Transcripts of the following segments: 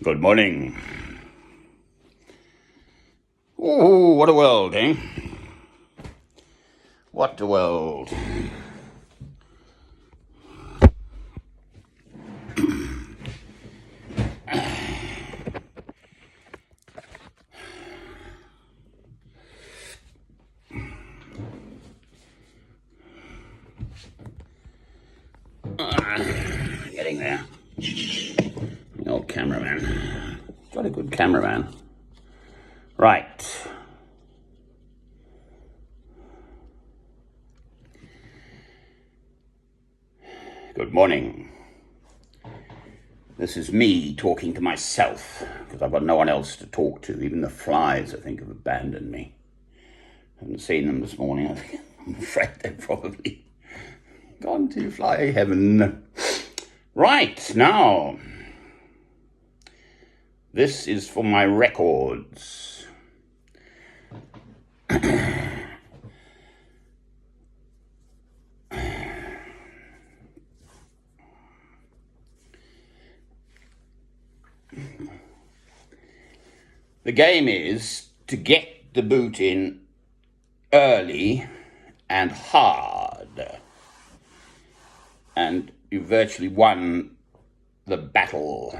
Good morning. Oh, what a world, eh? What a world. Getting there. The old cameraman. Got a good cameraman. Right. Good morning. This is me talking to myself, because I've got no one else to talk to. Even the flies, I think, have abandoned me. I haven't seen them this morning. I'm afraid they've probably gone to fly heaven. Right, now, this is for my records. The game is to get the boot in early and hard. And you virtually won the battle.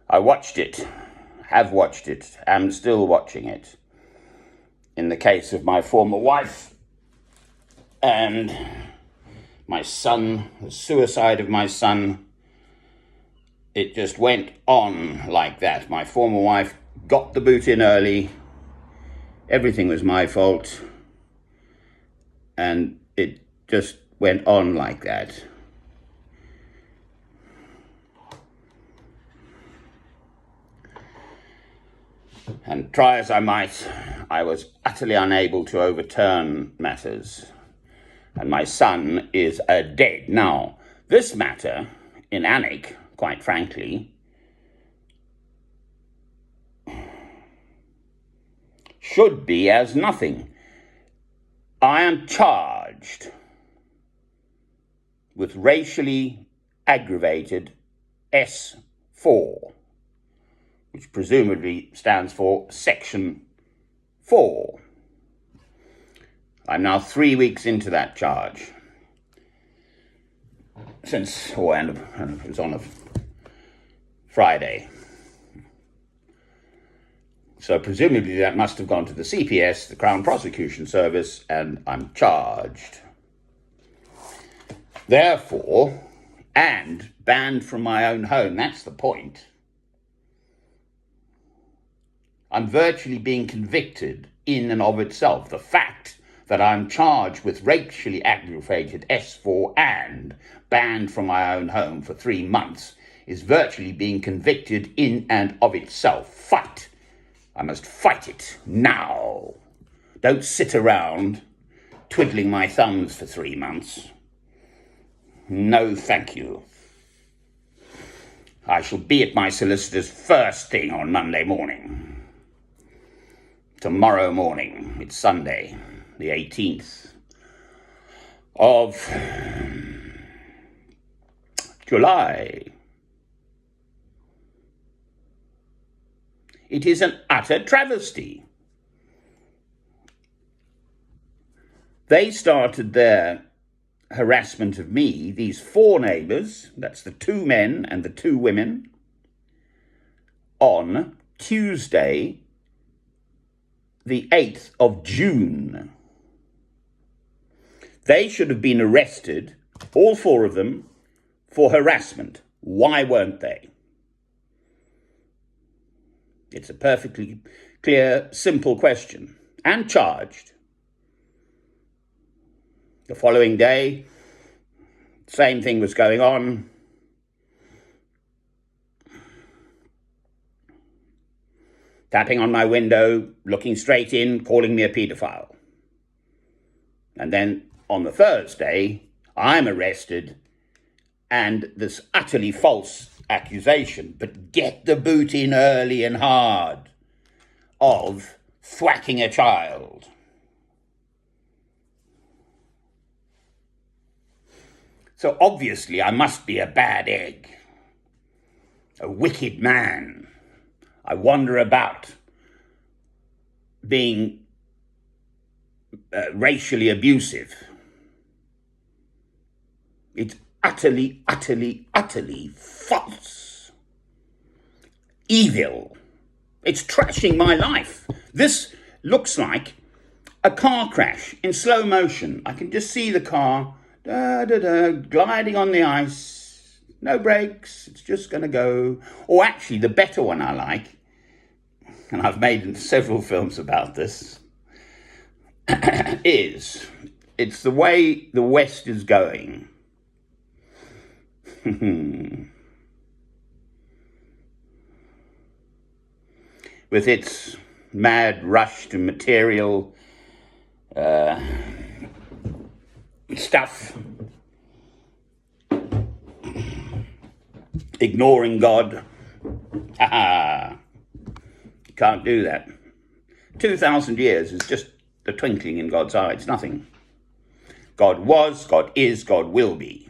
I watched it, have watched it, am still watching it. In the case of my former wife and my son, the suicide of my son, it just went on like that. My former wife got the boot in early. Everything was my fault. And it just went on like that. And try as I might, I was utterly unable to overturn matters. And my son is dead. Now, this matter in Alnwick, quite frankly, should be as nothing. I am charged with racially aggravated S4, which presumably stands for Section 4. I'm now 3 weeks into that charge. And it was on a Friday. So presumably that must have gone to the CPS, the Crown Prosecution Service, and I'm charged. Therefore, and banned from my own home, that's the point. I'm virtually being convicted in and of itself. The fact that I'm charged with racially aggravated S4 and banned from my own home for 3 months is virtually being convicted in and of itself. Fight. I must fight it now. Don't sit around twiddling my thumbs for 3 months. No, thank you. I shall be at my solicitor's first thing on Monday morning. Tomorrow morning, it's Sunday, the 18th of July. It is an utter travesty. They started their harassment of me, these 4 neighbours, that's the 2 men and the 2 women, on Tuesday, the 8th of June. They should have been arrested, all 4 of them, for harassment. Why weren't they? It's a perfectly clear, simple question. And charged. The following day, same thing was going on. Tapping on my window, looking straight in, calling me a paedophile. And then on the Thursday, I'm arrested, and this utterly false accusation, but get the boot in early and hard, of thwacking a child. So obviously I must be a bad egg. a wicked man. I wander about being racially abusive. It's utterly, utterly, utterly false. Evil. It's trashing my life. This looks like a car crash in slow motion. I can just see the car gliding on the ice. No brakes. It's just going to go. Or actually, the better one I like, and I've made several films about this, it's the way the West is going. With its mad rush to material stuff, ignoring God. You can't do that. 2,000 years is just the twinkling in God's eye. It's nothing. God was, God is, God will be.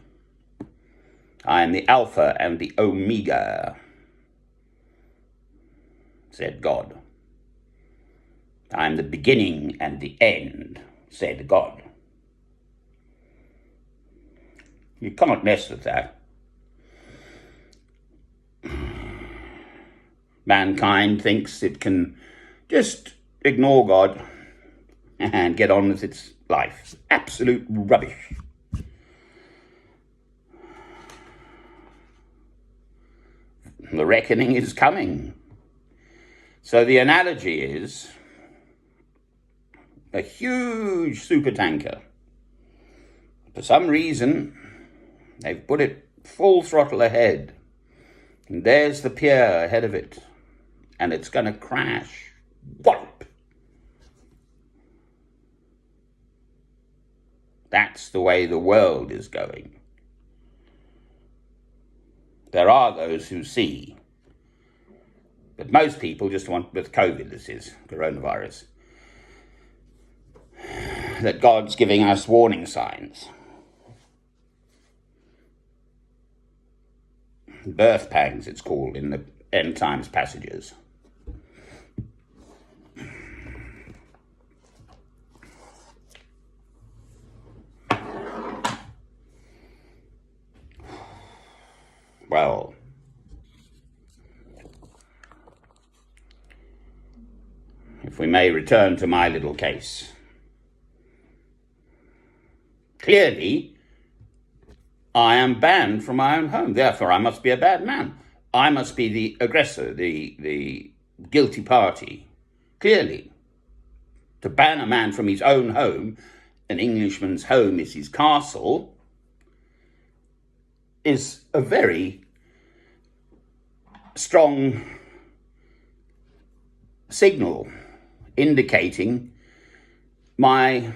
I am the Alpha and the Omega, said God. I am the beginning and the end, said God. You can't mess with that. Mankind thinks it can just ignore God and get on with its life. Absolute rubbish. The reckoning is coming. So the analogy is a huge supertanker. For some reason, they've put it full throttle ahead. And there's the pier ahead of it. And it's going to crash. Whop! That's the way the world is going. There are those who see. But most people just want, with COVID, this is coronavirus, that God's giving us warning signs. Birth pangs, it's called in the end times passages. Well, if we may return to my little case. Clearly, I am banned from my own home. Therefore, I must be a bad man. I must be the aggressor, the guilty party. Clearly, to ban a man from his own home, an Englishman's home is his castle, is a very strong signal indicating my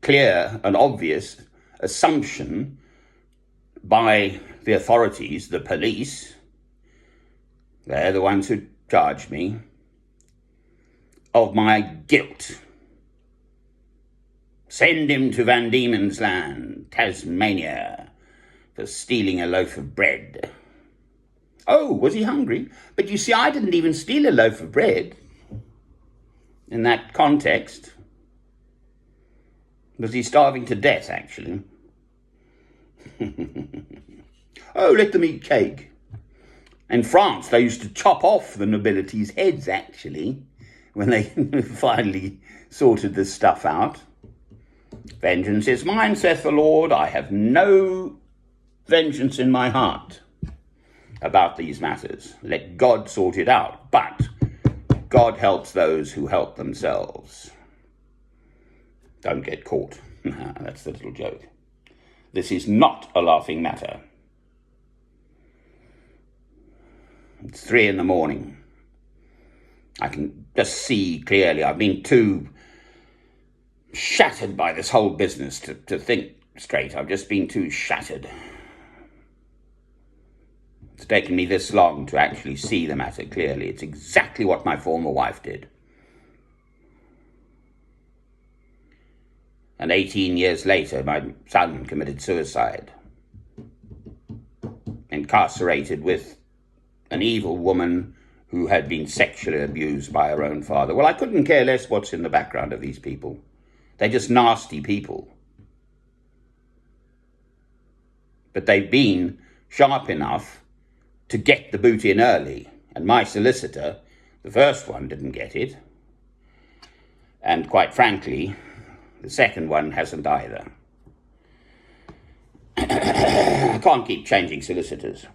clear and obvious assumption by the authorities, the police, they're the ones who charged me, of my guilt. Send him to Van Diemen's Land, Tasmania, for stealing a loaf of bread. Oh, was he hungry? But you see, I didn't even steal a loaf of bread in that context. Was he starving to death, actually? Oh, let them eat cake. In France, they used to chop off the nobility's heads, actually, when they finally sorted this stuff out. Vengeance is mine, saith the Lord. I have no vengeance in my heart about these matters. Let God sort it out. But God helps those who help themselves. Don't get caught. That's the little joke. This is not a laughing matter. It's 3 a.m. I can just see clearly. I've been too shattered by this whole business to think straight. I've just been too shattered. It's taken me this long to actually see the matter clearly. It's exactly what my former wife did. And 18 years later, my son committed suicide, incarcerated with an evil woman who had been sexually abused by her own father. Well, I couldn't care less what's in the background of these people. They're just nasty people. But they've been sharp enough to get the boot in early. And my solicitor, the first one, didn't get it. And quite frankly, the second one hasn't either. I can't keep changing solicitors.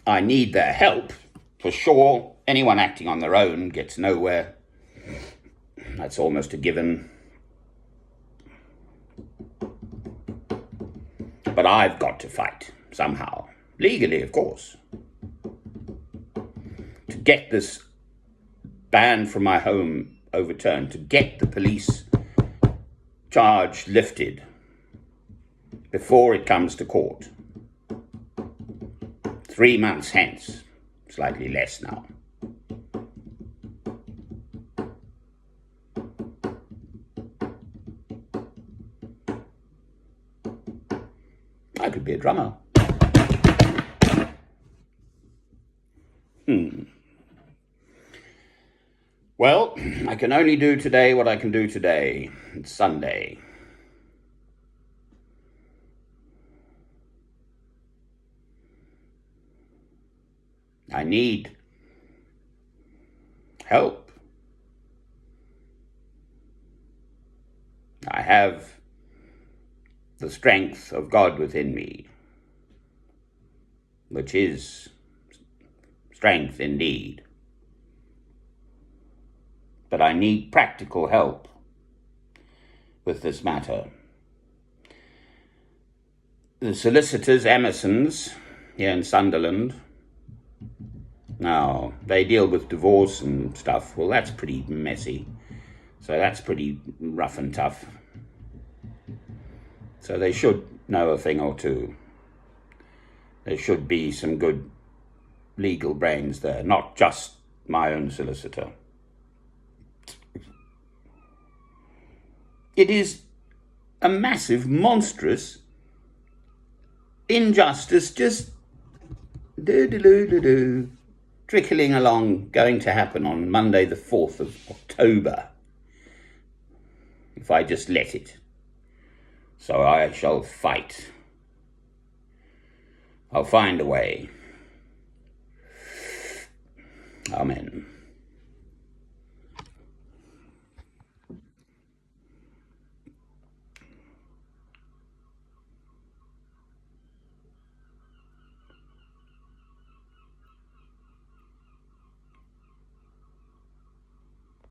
I need their help, for sure. Anyone acting on their own gets nowhere. That's almost a given. But I've got to fight, somehow. Legally, of course. To get this ban from my home overturned, to get the police charge lifted before it comes to court. 3 months hence, slightly less now. I could be a drummer. Well, I can only do today what I can do today. It's Sunday. I need help. I have the strength of God within me, which is strength indeed. But I need practical help with this matter. The solicitors, Emerson's, here in Sunderland, now, they deal with divorce and stuff. Well, that's pretty messy. So that's pretty rough and tough. So they should know a thing or two. There should be some good legal brains there, not just my own solicitor. It is a massive, monstrous injustice just trickling along, going to happen on Monday the 4th of October, if I just let it. So I shall fight. I'll find a way. Amen.